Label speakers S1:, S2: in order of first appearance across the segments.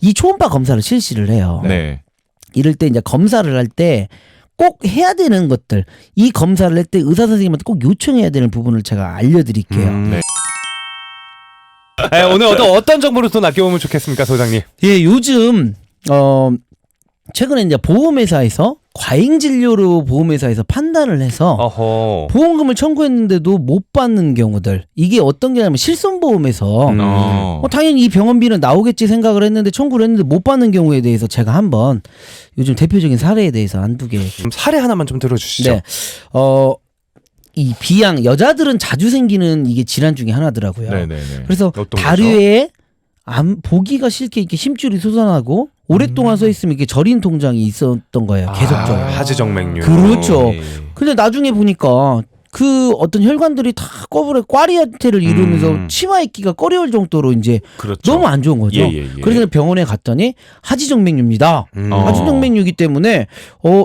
S1: 이 초음파 검사를 실시를 해요.
S2: 네.
S1: 이럴 때 이제 검사를 할 때 꼭 해야 되는 것들, 이 검사를 할 때 의사 선생님한테 꼭 요청해야 되는 부분을 제가 알려드릴게요.
S2: 네.
S3: 네, 오늘 어떤 정보를 또 낚여보면 좋겠습니까, 소장님?
S1: 예, 요즘 최근에 이제 보험회사에서 과잉 진료로 보험회사에서 판단을 해서
S3: 어허.
S1: 보험금을 청구했는데도 못 받는 경우들, 이게 어떤 게냐면 실손보험에서 당연히 이 병원비는 나오겠지 생각을 했는데 청구를 했는데 못 받는 경우에 대해서 제가 한번 요즘 대표적인 사례에 대해서 한두 개.
S3: 좀 사례 하나만 좀 들어주시죠.
S1: 네. 이 비양, 여자들은 자주 생기는 이게 질환 중에 하나더라고요.
S2: 네네네.
S1: 그래서 다리에 보기가 싫게 이렇게 힘줄이 솟아나고 오랫동안 서 있으면 이렇게 저린 통장이 있었던 거예요. 계속적으로.
S3: 하지정맥류.
S1: 그렇죠.
S3: 예.
S1: 근데 나중에 보니까 그 어떤 혈관들이 다 꺼부려 꽈리 형태를 이루면서 치마입기가 꺼려울 정도로 이제
S2: 그렇죠.
S1: 너무 안 좋은 거죠.
S2: 예.
S1: 그래서 병원에 갔더니 하지정맥류입니다. 하지정맥류이기 때문에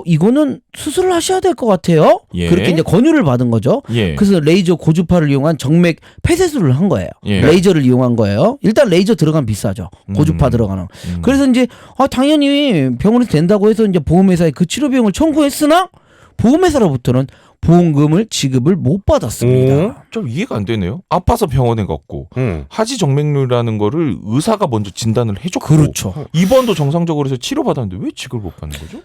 S1: 이거는 수술을 하셔야 될 것 같아요.
S2: 예.
S1: 그렇게 이제 권유를 받은 거죠.
S2: 예.
S1: 그래서 레이저 고주파를 이용한 정맥 폐쇄술을 한 거예요.
S2: 예.
S1: 레이저를 이용한 거예요. 일단 레이저 들어가면 비싸죠. 고주파 들어가는. 그래서 이제 당연히 병원에서 된다고 해서 이제 보험회사에 그 치료 비용을 청구했으나 보험회사로부터는 보험금을 지급을 못 받았습니다.
S2: 좀 이해가 안 되네요. 아파서 병원에 갔고 하지정맥류라는 거를 의사가 먼저 진단을 해줬고
S1: 그렇죠.
S2: 입원도 정상적으로 해서 치료받았는데 왜 지급을 못 받는 거죠?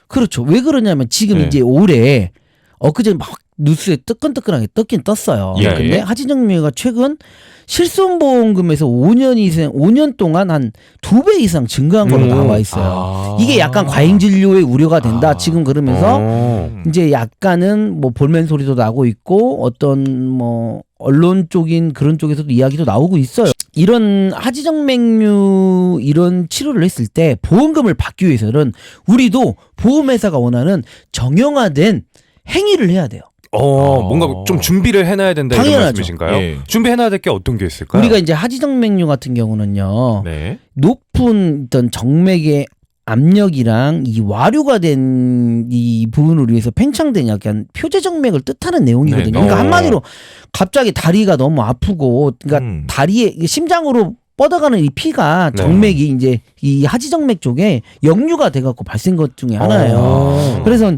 S1: 그렇죠. 왜 그러냐면 지금
S2: 네.
S1: 이제 올해 엊그제 막 뉴스에 뜨끈뜨끈하게 떴긴 떴어요.
S2: 예.
S1: 근데 하지정맥류가 최근 실손보험금에서 5년 동안 한 2배 이상 증가한 걸로 나와 있어요. 이게 약간 과잉 진료의 우려가 된다. 지금 그러면서 이제 약간은 뭐 볼멘 소리도 나고 있고 어떤 뭐 언론 쪽인 그런 쪽에서도 이야기도 나오고 있어요. 이런 하지정맥류 이런 치료를 했을 때 보험금을 받기 위해서는 우리도 보험회사가 원하는 정형화된 행위를 해야 돼요.
S3: 뭔가 좀 준비를 해놔야 된다 이런
S1: 당연하죠.
S3: 말씀이신가요?
S2: 예.
S3: 준비해놔야 될 게 어떤 게 있을까요?
S1: 우리가 이제 하지정맥류 같은 경우는요.
S2: 네.
S1: 높은 어떤 정맥의 압력이랑 이 와류가 된 이 부분을 위해서 팽창된 약간 표재정맥을 뜻하는 내용이거든요.
S2: 네.
S1: 그러니까 한마디로 갑자기 다리가 너무 아프고 그러니까 다리에 심장으로 뻗어가는 이 피가 정맥이 이제 이 하지정맥 쪽에 역류가 돼갖고 발생 것 중에 하나예요. 그래서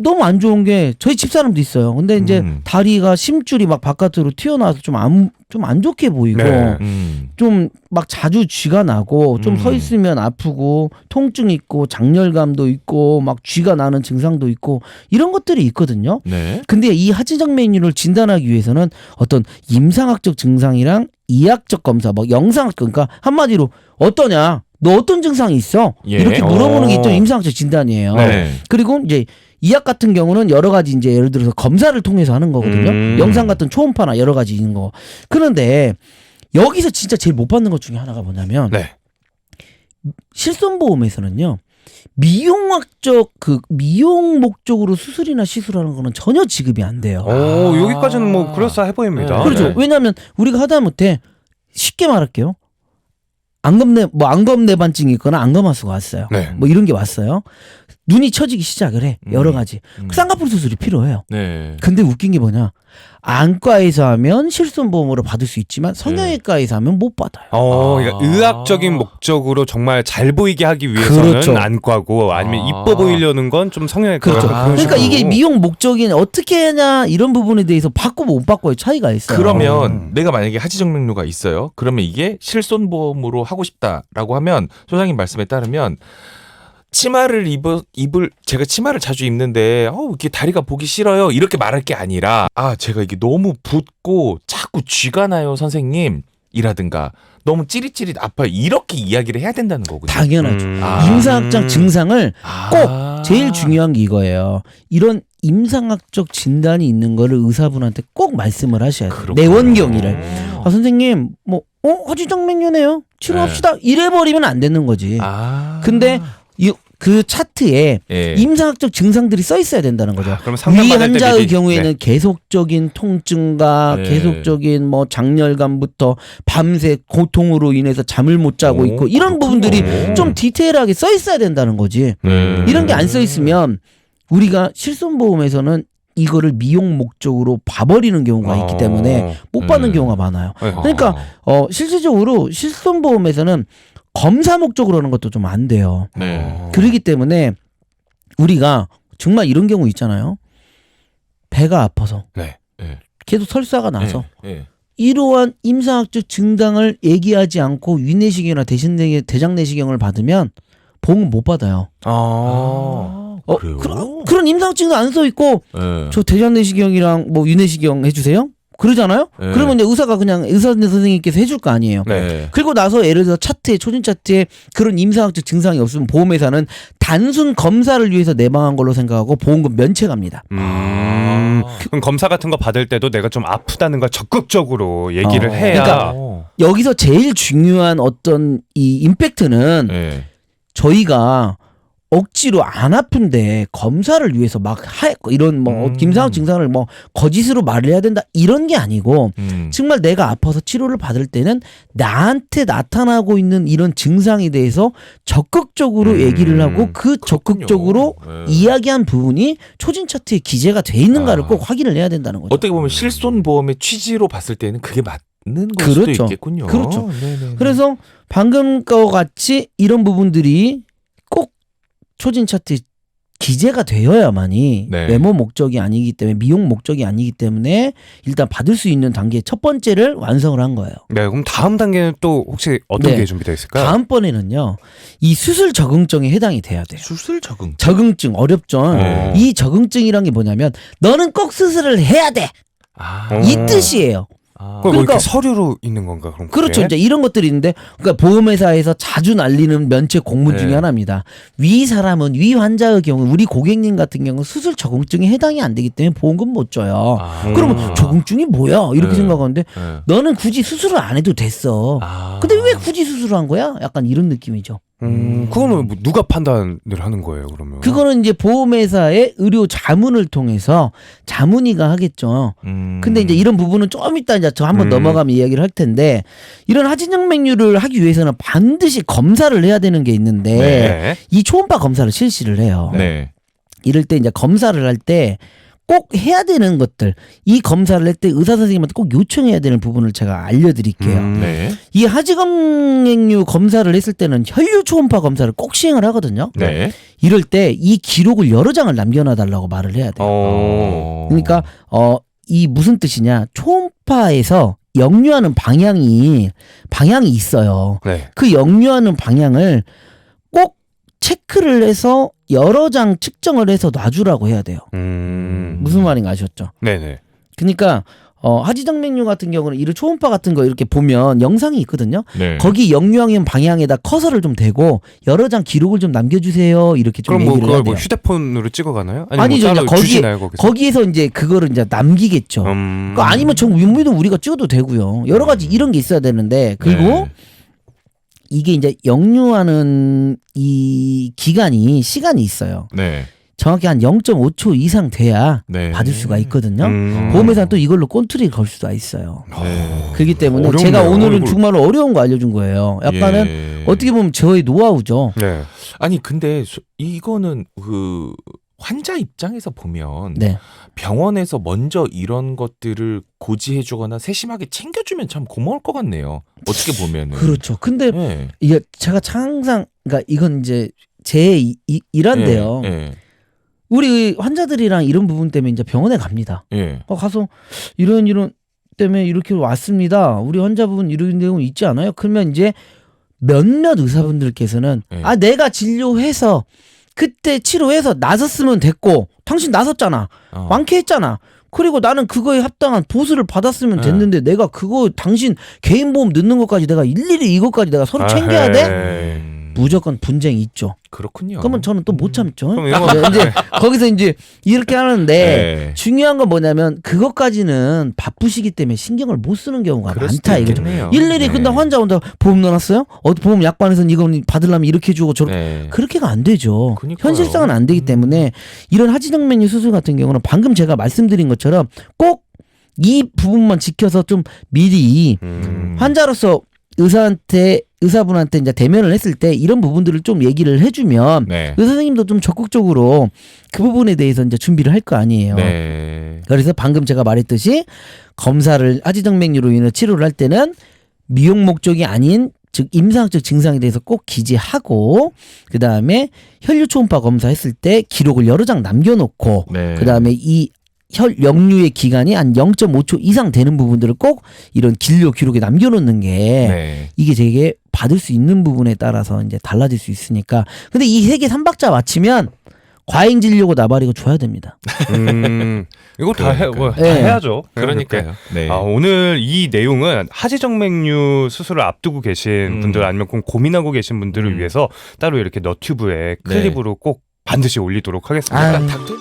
S1: 너무 안 좋은 게 저희 집사람도 있어요. 근데 이제 다리가 심줄이 막 바깥으로 튀어나와서 좀 안 좋게 보이고
S3: 네.
S1: 좀 막 자주 쥐가 나고 좀 서 있으면 아프고 통증 있고 장열감도 있고 막 쥐가 나는 증상도 있고 이런 것들이 있거든요.
S2: 네.
S1: 근데 이 하지정맥류를 진단하기 위해서는 어떤 임상학적 증상이랑 이학적 검사, 뭐 영상학 그러니까 한마디로 어떠냐? 너 어떤 증상이 있어?
S2: 예.
S1: 이렇게 물어보는 게 또 임상학적 진단이에요.
S2: 네.
S1: 그리고 이제 이학 같은 경우는 여러 가지 이제 예를 들어서 검사를 통해서 하는 거거든요. 영상 같은 초음파나 여러 가지 있는 거. 그런데 여기서 진짜 제일 못 받는 것 중에 하나가 뭐냐면
S3: 네.
S1: 실손보험에서는요. 미용학적 미용 목적으로 수술이나 시술하는 거는 전혀 지급이 안 돼요.
S3: 여기까지는 뭐 그럴싸해 보입니다.
S1: 그렇죠.
S2: 네.
S1: 왜냐하면 우리가 하다못해 쉽게 말할게요. 안검내반증이 있거나 안검하수가 왔어요.
S3: 네.
S1: 뭐 이런 게 왔어요. 눈이 처지기 시작을 해. 여러 가지. 쌍꺼풀 수술이 필요해요.
S2: 네.
S1: 근데 웃긴 게 뭐냐. 안과에서 하면 실손보험으로 받을 수 있지만 성형외과에서 하면 못 받아요.
S3: 그러니까 의학적인 목적으로 정말 잘 보이게 하기 위해서는
S1: 그렇죠.
S3: 안과고 아니면 이뻐 보이려는 건 좀 성형외과.
S1: 그렇죠. 그러니까 이게 미용 목적인 어떻게 하냐 이런 부분에 대해서 받고 못 받고의 차이가 있어요.
S2: 그러면 내가 만약에 하지정맥류가 있어요. 그러면 이게 실손보험으로 하고 싶다라고 하면 소장님 말씀에 따르면 치마를 제가 치마를 자주 입는데 이게 다리가 보기 싫어요 이렇게 말할 게 아니라 제가 이게 너무 붓고 자꾸 쥐가 나요 선생님 이라든가 너무 찌릿찌릿 아파요 이렇게 이야기를 해야 된다는 거거든요.
S1: 당연하죠. 임상학적 증상을 꼭 제일 중요한 게 이거예요. 이런 임상학적 진단이 있는 거를 의사분한테 꼭 말씀을 하셔야 돼요. 내원경위를. 선생님 하지정맥류네요. 치료합시다. 이래버리면 안 되는 거지. 근데 그 차트에 임상학적 증상들이 써 있어야 된다는 거죠.
S3: 그럼
S1: 위 환자의 경우에는 계속적인 통증과 계속적인 뭐 장열감부터 밤새 고통으로 인해서 잠을 못 자고 있고 이런 부분들이 좀 디테일하게 써 있어야 된다는 거지. 이런 게 안 써 있으면 우리가 실손보험에서는 이거를 미용 목적으로 봐버리는 경우가 있기 때문에 못 받는 경우가 많아요. 그러니까 실질적으로 실손보험에서는 검사 목적으로 하는 것도 좀 안 돼요.
S2: 네.
S1: 그렇기 때문에 우리가 정말 이런 경우 있잖아요. 배가 아파서
S3: 네.
S1: 계속 설사가 나서
S2: 네.
S1: 이러한 임상학적 증상을 얘기하지 않고 위내시경이나 대장 내시경을 받으면 보험은 못 받아요.
S2: 그래요?
S1: 그런 임상학 증상 안 써 있고
S2: 네.
S1: 저 대장 내시경이랑 뭐 위내시경 해주세요? 그러잖아요.
S2: 네.
S1: 그러면 이제 의사가 그냥 의사 선생님께서 해줄 거 아니에요.
S2: 네.
S1: 그리고 나서 예를 들어 차트에 초진 차트에 그런 임상학적 증상이 없으면 보험회사는 단순 검사를 위해서 내방한 걸로 생각하고 보험금 면책합니다.
S3: 그럼 검사 같은 거 받을 때도 내가 좀 아프다는 걸 적극적으로 얘기를 해야.
S1: 그러니까 여기서 제일 중요한 어떤 이 임팩트는
S2: 네.
S1: 저희가 억지로 안 아픈데 검사를 위해서 막 이런 뭐 임상학 증상을 뭐 거짓으로 말을 해야 된다 이런 게 아니고 정말 내가 아파서 치료를 받을 때는 나한테 나타나고 있는 이런 증상에 대해서 적극적으로 얘기를 하고 그 적극적으로 이야기한 부분이 초진 차트에 기재가 돼 있는가를 꼭 확인을 해야 된다는 거죠.
S2: 어떻게 보면 실손보험의 취지로 봤을 때는 그게 맞는 걸 수도
S1: 그렇죠.
S2: 있겠군요.
S1: 그렇죠.
S2: 네네네.
S1: 그래서 방금 거와 같이 이런 부분들이 꼭 초진 차트에 기재가 되어야만이
S2: 네.
S1: 메모 목적이 아니기 때문에 미용 목적이 아니기 때문에 일단 받을 수 있는 단계 첫 번째를 완성을 한 거예요.
S3: 네, 그럼 다음 단계는 또 혹시 어떤
S1: 네.
S3: 게 준비되어 있을까요?
S1: 다음번에는요. 이 수술 적응증에 해당이 돼야 돼요.
S2: 수술 적응.
S1: 적응증 어렵죠.
S2: 네.
S1: 이 적응증이란 게 뭐냐면 너는 꼭 수술을 해야 돼. 이 뜻이에요.
S3: 그럼 뭐
S1: 그러니까-
S3: 이렇게 서류로 있는 건가 그럼?
S1: 그렇죠.
S3: 그게?
S1: 이제 이런 것들이 있는데, 그러니까 보험회사에서 자주 날리는 면책 공문 중에
S2: 네.
S1: 하나입니다. 위 사람은 위 환자의 경우, 우리 고객님 같은 경우 수술 적응증에 해당이 안 되기 때문에 보험금 못 줘요. 그러면 적응증이 뭐야? 이렇게
S2: 네.
S1: 생각하는데
S2: 네.
S1: 너는 굳이 수술을 안 해도 됐어. 근데 왜 굳이 수술을 한 거야? 약간 이런 느낌이죠.
S3: 그거는 뭐 누가 판단을 하는 거예요, 그러면?
S1: 그거는 이제 보험회사의 의료 자문을 통해서 자문의가 하겠죠. 근데 이제 이런 부분은 좀 이따 이제 저 한번 넘어가면 이야기를 할 텐데, 이런 하진정맥류를 하기 위해서는 반드시 검사를 해야 되는 게 있는데
S3: 네.
S1: 이 초음파 검사를 실시를 해요.
S2: 네.
S1: 이럴 때 이제 검사를 할 때 꼭 해야 되는 것들, 이 검사를 할 때 의사 선생님한테 꼭 요청해야 되는 부분을 제가 알려드릴게요.
S2: 네.
S1: 이 하지정맥류 검사를 했을 때는 혈류 초음파 검사를 꼭 시행을 하거든요.
S2: 네.
S1: 이럴 때 이 기록을 여러 장을 남겨놔달라고 말을 해야 돼요. 그러니까 이 무슨 뜻이냐? 초음파에서 역류하는 방향이 있어요.
S3: 네.
S1: 그 역류하는 방향을 꼭 체크를 해서 여러 장 측정을 해서 놔주라고 해야 돼요. 무슨 말인가 아셨죠?
S3: 네네.
S1: 그러니까 하지정맥류 같은 경우는 이런 초음파 같은 거 이렇게 보면 영상이 있거든요.
S2: 네.
S1: 거기 역류하는 방향에다 커서를 좀 대고 여러 장 기록을 좀 남겨주세요. 이렇게 좀
S3: 그럼 뭐
S1: 얘기를 해야
S3: 그걸
S1: 돼요.
S3: 뭐 휴대폰으로 찍어가나요? 아니면
S1: 아니죠.
S3: 뭐 따로
S1: 이제
S3: 주시나요, 거기서?
S1: 거기에서 이제 그거를 이제 남기겠죠. 그러니까 아니면 정 윤무도 우리가 찍어도 되고요. 여러 가지 이런 게 있어야 되는데, 그리고
S2: 네.
S1: 이게 이제 역류하는 이 시간이 있어요.
S2: 네.
S1: 정확히 한 0.5초 이상 돼야
S2: 네.
S1: 받을 수가 있거든요.
S3: 음.
S1: 보험회사는 또 이걸로 꼰투리를 걸 수가 있어요.
S2: 네.
S1: 그렇기 때문에
S3: 어렵네요.
S1: 제가 오늘은
S3: 이걸.
S1: 정말 어려운 거 알려준 거예요. 약간은
S2: 예.
S1: 어떻게 보면 저의 노하우죠.
S3: 네.
S2: 아니 근데 이거는 그 환자 입장에서 보면
S1: 네.
S2: 병원에서 먼저 이런 것들을 고지해주거나 세심하게 챙겨주면 참 고마울 것 같네요. 어떻게 보면은.
S1: 그렇죠. 근데
S2: 네.
S1: 이게 제가 항상, 그러니까 이건 이제 제 일한데요.
S2: 예.
S1: 우리 환자들이랑 이런 부분 때문에 이제 병원에 갑니다.
S2: 예.
S1: 가서 이런 때문에 이렇게 왔습니다. 우리 환자분 이런 내용 있지 않아요? 그러면 이제 몇몇 의사분들께서는
S2: 예.
S1: 아, 내가 진료해서 그때 치료해서 나섰으면 됐고 당신 나섰잖아. 완쾌했잖아. 그리고 나는 그거에 합당한 보수를 받았으면 됐는데 내가 그거 당신 개인 보험 넣는 것까지 내가 일일이 이것까지 내가 서로 챙겨야 돼? 무조건 분쟁이 있죠.
S2: 그렇군요.
S1: 그러면 저는 또 못 참죠.
S3: 그럼 이거-
S1: 이제 거기서 이제 이렇게 하는데
S2: 네.
S1: 중요한 건 뭐냐면 그것까지는 바쁘시기 때문에 신경을 못 쓰는 경우가
S2: 그럴 수도
S1: 많다 이거죠.
S2: 있겠네요.
S1: 일일이
S2: 네.
S1: 근데 환자 온다 보험 넣어놨어요? 보험 약관에서는 이건 받으려면 이렇게 해주고 저렇게
S2: 네.
S1: 그렇게가 안 되죠.
S2: 그러니까요.
S1: 현실상은 안 되기 때문에 이런 하지정맥류 수술 같은 경우는 방금 제가 말씀드린 것처럼 꼭 이 부분만 지켜서 좀 미리 환자로서 의사분한테 이제 대면을 했을 때 이런 부분들을 좀 얘기를 해주면
S2: 네.
S1: 의사 선생님도 좀 적극적으로 그 부분에 대해서 이제 준비를 할 거 아니에요.
S2: 네.
S1: 그래서 방금 제가 말했듯이 검사를 하지정맥류로 인해 치료를 할 때는 미용 목적이 아닌 즉 임상학적 증상에 대해서 꼭 기재하고 그다음에 혈류 초음파 검사했을 때 기록을 여러 장 남겨놓고
S2: 네.
S1: 그다음에 이 혈역류의 기간이 한 0.5초 이상 되는 부분들을 꼭 이런 진료 기록에 남겨놓는 게
S2: 네.
S1: 이게 되게 받을 수 있는 부분에 따라서 이제 달라질 수 있으니까. 근데 이 세계 3박자 맞추면 과잉 진료고 나발이고 줘야 됩니다.
S3: 이거 다
S1: 네.
S3: 해야죠.
S2: 그러니까요. 네.
S3: 오늘 이 내용은 하지정맥류 수술을 앞두고 계신 분들 아니면 고민하고 계신 분들을 위해서 따로 이렇게 너튜브에 클립으로 꼭 반드시 올리도록 하겠습니다.
S1: 아유.
S2: 닥터